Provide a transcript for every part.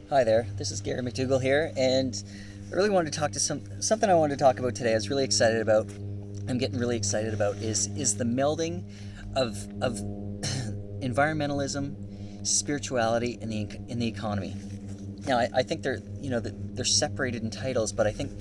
Hi there, this is Gary MacDougall here, and I really wanted to talk to something I wanted to talk about today. I was really excited about. I'm getting really excited about is the melding of environmentalism, spirituality, and the economy. Now, I think they're separated in titles, but I think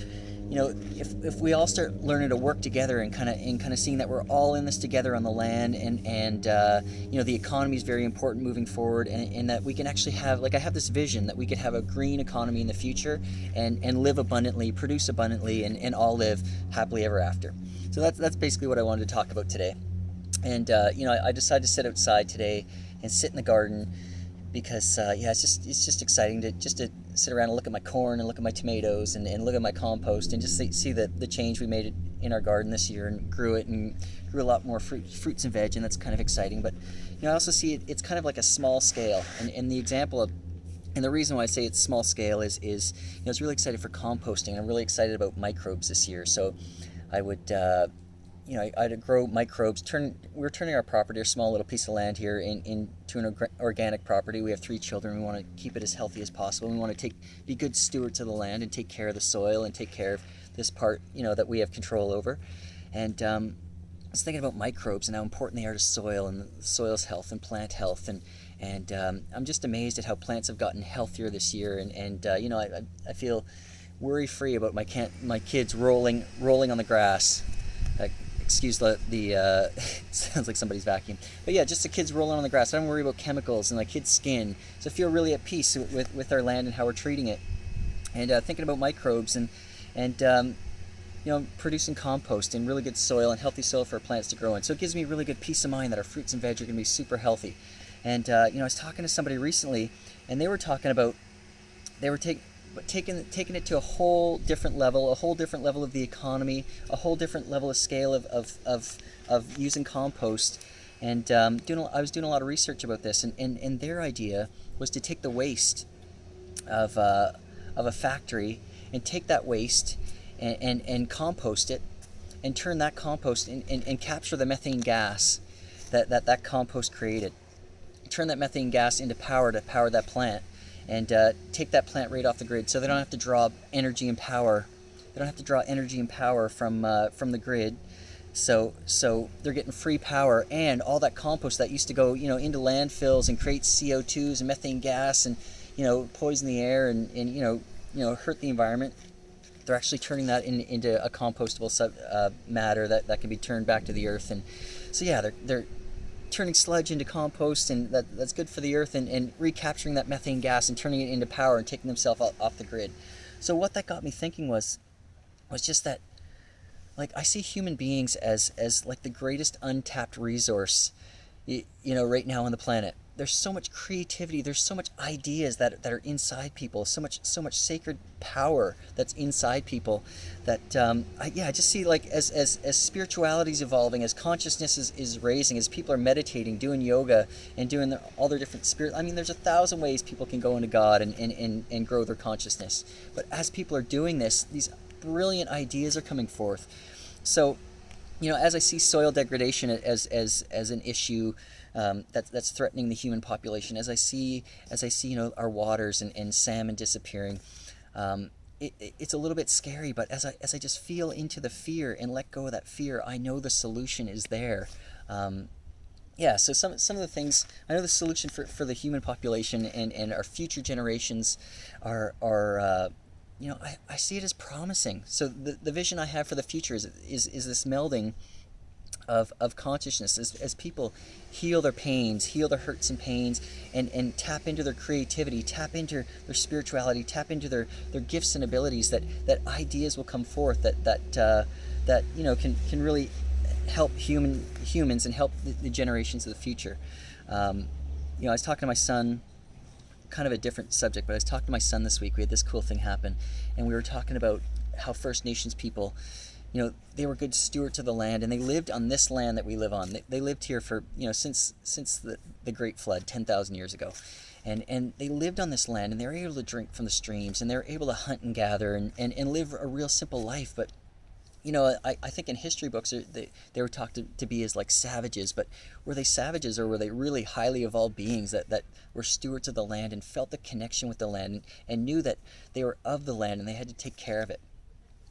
if we all start learning to work together and kind of seeing that we're all in this together on the land, and the economy is very important moving forward, and that we can actually have, like, I have this vision that we could have a green economy in the future and live abundantly, produce abundantly, and all live happily ever after. So that's basically what I wanted to talk about today. And I decided to sit outside today and sit in the garden because it's just exciting to sit around and look at my corn and look at my tomatoes and look at my compost and just see the change we made in our garden this year, and grew a lot more fruits and veg, and that's kind of exciting. But I also see it's kind of like a small scale, and the example of, and the reason why I say it's small scale is I was really excited for composting, and I'm really excited about microbes this year. So I would I'd grow microbes. We're turning our property, a small little piece of land here, into an organic property. We have 3 children. We want to keep it as healthy as possible. We want to be good stewards of the land and take care of the soil and take care of this part, that we have control over. And I was thinking about microbes and how important they are to soil and the soil's health and plant health. And I'm just amazed at how plants have gotten healthier this year. And I feel worry-free about my kids rolling on the grass. Excuse the sounds like somebody's vacuum. But yeah, just the kids rolling on the grass. I don't worry about chemicals and my kids' skin. So I feel really at peace with our land and how we're treating it. And thinking about microbes and producing compost and really good soil and healthy soil for our plants to grow in. So it gives me really good peace of mind that our fruits and veg are going to be super healthy. And I was talking to somebody recently, and they were talking about taking it to a whole different level of the economy, a whole different level of scale of using compost. And I was doing a lot of research about this, and their idea was to take the waste of a factory and take that waste and compost it, and turn that compost and capture the methane gas that compost created, turn that methane gas into power to power that plant, and take that plant right off the grid, so they don't have to draw energy and power. They don't have to draw energy and power from the grid. So they're getting free power, and all that compost that used to go into landfills and create CO2s and methane gas and poison the air and hurt the environment. They're actually turning that into a compostable matter that can be turned back to the earth. And so they're turning sludge into compost, and that's good for the earth, and recapturing that methane gas and turning it into power and taking themselves off the grid. So what that got me thinking was just that, like, I see human beings as like the greatest untapped resource right now on the planet. There's so much creativity, there's so much ideas that are inside people, so much sacred power that's inside people, that I just see, like, as spirituality is evolving, as consciousness is raising, as people are meditating, doing yoga, and doing all their different spirit. I mean, there's 1,000 ways people can go into God and grow their consciousness. But as people are doing this, these brilliant ideas are coming forth. So as I see soil degradation as an issue that's threatening the human population, as I see our waters and salmon disappearing, it's a little bit scary. But as I just feel into the fear and let go of that fear, I know the solution is there. So some of the things, I know the solution for the human population and our future generations are I see it as promising. So the vision I have for the future is this melding of consciousness as people heal their pains, heal their hurts and pains, and tap into their creativity, tap into their spirituality, tap into their gifts and abilities, that ideas will come forth that can really help humans and help the generations of the future. I was talking to my son, kind of a different subject, but I was talking to my son this week. We had this cool thing happen, and we were talking about how First Nations people, they were good stewards of the land, and they lived on this land that we live on. They lived here for since the Great Flood 10,000 years ago, and they lived on this land, and they were able to drink from the streams, and they were able to hunt and gather and live a real simple life. But I think in history books they were talked to be as like savages, but were they savages, or were they really highly evolved beings that were stewards of the land and felt the connection with the land, and knew that they were of the land and they had to take care of it?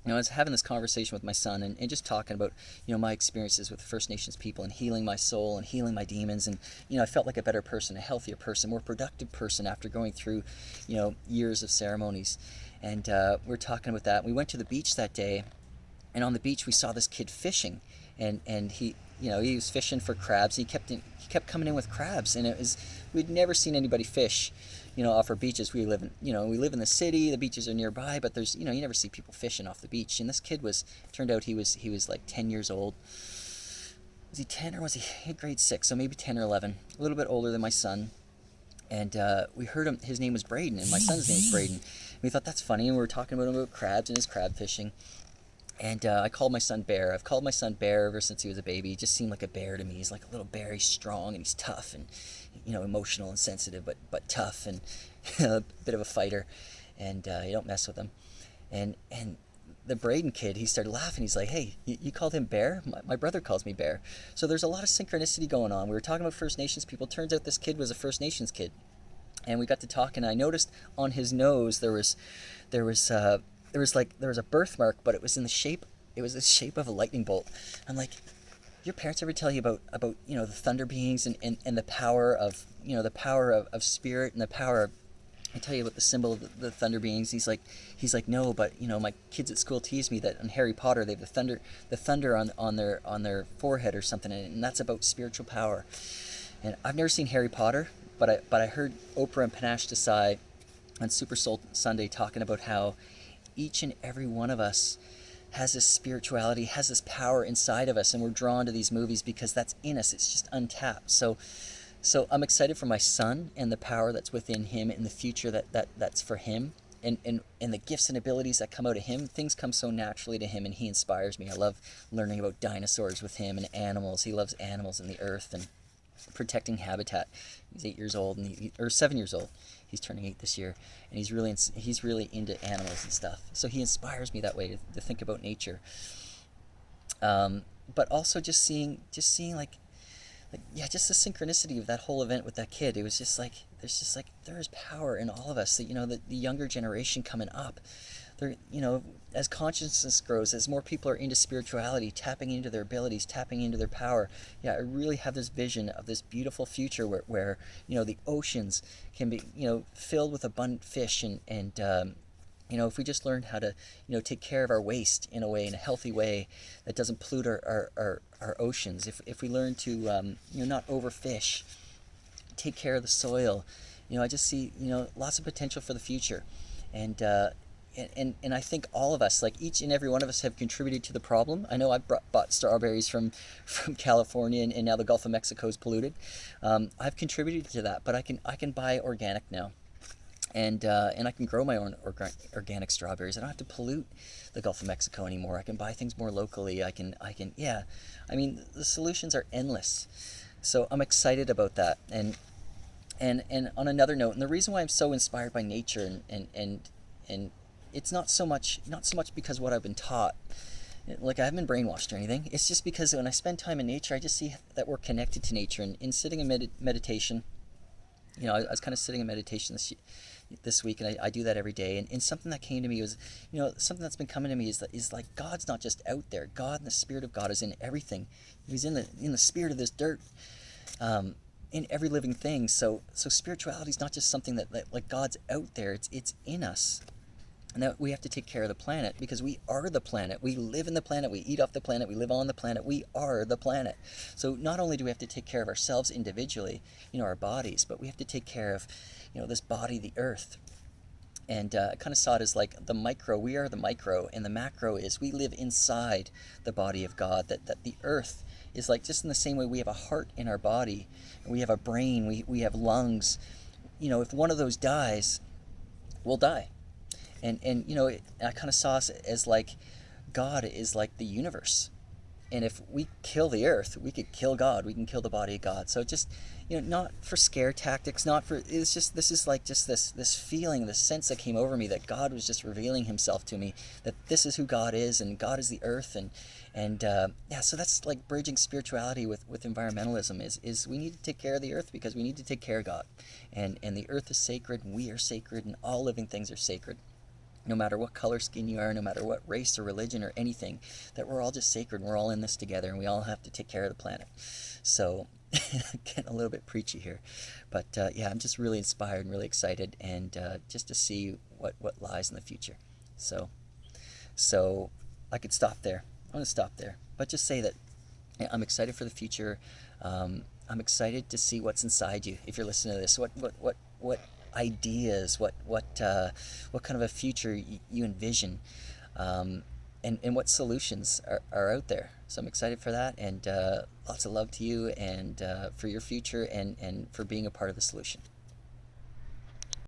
I was having this conversation with my son, and just talking about, my experiences with First Nations people and healing my soul and healing my demons. And, I felt like a better person, a healthier person, more productive person after going through, years of ceremonies. And we were talking about that. We went to the beach that day, and on the beach we saw this kid fishing, and he was fishing for crabs. He kept coming in with crabs, and we'd never seen anybody fish, off our beaches. We live in the city. The beaches are nearby, but there's, you never see people fishing off the beach. And this kid turned out he was like 10 years old. Was he 10, or was he grade 6? So maybe 10 or 11, a little bit older than my son. And we heard him. His name was Braden, and my son's name was Braden. We thought that's funny, and we were talking about crabs and his crab fishing. And I called my son Bear. I've called my son Bear ever since he was a baby. He just seemed like a bear to me. He's like a little bear. He's strong and he's tough and, emotional and sensitive, but tough, and a bit of a fighter. And you don't mess with him. And the Braden kid, he started laughing. He's like, "Hey, you called him Bear? My brother calls me Bear." So there's a lot of synchronicity going on. We were talking about First Nations people. Turns out this kid was a First Nations kid. And we got to talking. I noticed on his nose there was a birthmark, but it was the shape of a lightning bolt. I'm like, your parents ever tell you about the thunder beings and the power of of spirit, and the power of, I tell you about the symbol of the thunder beings? He's like, no, but my kids at school tease me that in Harry Potter they have the thunder on their forehead or something, and that's about spiritual power. And I've never seen Harry Potter, but I heard Oprah and Panache Desai on Super Soul Sunday talking about how each and every one of us has this spirituality, has this power inside of us, and we're drawn to these movies because that's in us. It's just untapped. So I'm excited for my son and the power that's within him in the future that's for him, and the gifts and abilities that come out of him. Things come so naturally to him, and he inspires me. I love learning about dinosaurs with him and animals. He loves animals and the earth and protecting habitat. He's 8 years old, or 7 years old. He's turning 8 this year, and he's really into animals and stuff. So he inspires me that way to think about nature. But also just seeing just the synchronicity of that whole event with that kid. It was just like there is power in all of us. That the younger generation coming up, they're, as consciousness grows, as more people are into spirituality, tapping into their abilities, tapping into their power. Yeah, I really have this vision of this beautiful future where the oceans can be, filled with abundant fish, and if we just learn how to, take care of our waste in a healthy way that doesn't pollute our oceans. If we learn to, not overfish, take care of the soil, I just see, lots of potential for the future. And I think all of us, like each and every one of us, have contributed to the problem. I know I've bought strawberries from California, and now the Gulf of Mexico is polluted. I've contributed to that, but I can buy organic now, and I can grow my own organic strawberries. I don't have to pollute the Gulf of Mexico anymore. I can buy things more locally. The solutions are endless. So I'm excited about that. And on another note, and the reason why I'm so inspired by nature and it's not so much because what I've been taught, like I haven't been brainwashed or anything. It's just because when I spend time in nature, I just see that we're connected to nature. And in sitting in meditation, I was kind of sitting in meditation this week, and I do that every day. And something that came to me was, something that's been coming to me is like God's not just out there. God and the Spirit of God is in everything. He's in the spirit of this dirt. In every living thing. So spirituality is not just something that like God's out there. It's in us. And that we have to take care of the planet, because we are the planet. We live in the planet. We eat off the planet. We live on the planet. We are the planet. So not only do we have to take care of ourselves individually, our bodies, but we have to take care of, this body, the earth. And I kind of saw it as like the micro. We are the micro, and the macro is we live inside the body of God. That the earth is like, just in the same way we have a heart in our body, and we have a brain, we have lungs. If one of those dies, we'll die. And I kind of saw us as like God is like the universe, and if we kill the earth, we could kill God. We can kill the body of God. So just, not for scare tactics, not for, it's just, this is like just this feeling, this sense that came over me that God was just revealing himself to me, that this is who God is, and God is the earth. And yeah, so that's like bridging spirituality with environmentalism is we need to take care of the earth because we need to take care of God. And the earth is sacred, and we are sacred, and all living things are sacred. No matter what color skin you are, no matter what race or religion or anything, that we're all just sacred, and we're all in this together, and we all have to take care of the planet. So, getting a little bit preachy here. But yeah, I'm just really inspired and really excited, and just to see what lies in the future. So I could stop there. I'm going to stop there. But just say that I'm excited for the future. I'm excited to see what's inside you. If you're listening to this, what ideas, what kind of a future you envision, and what solutions are out there. So I'm excited for that, and lots of love to you, and for your future, and for being a part of the solution.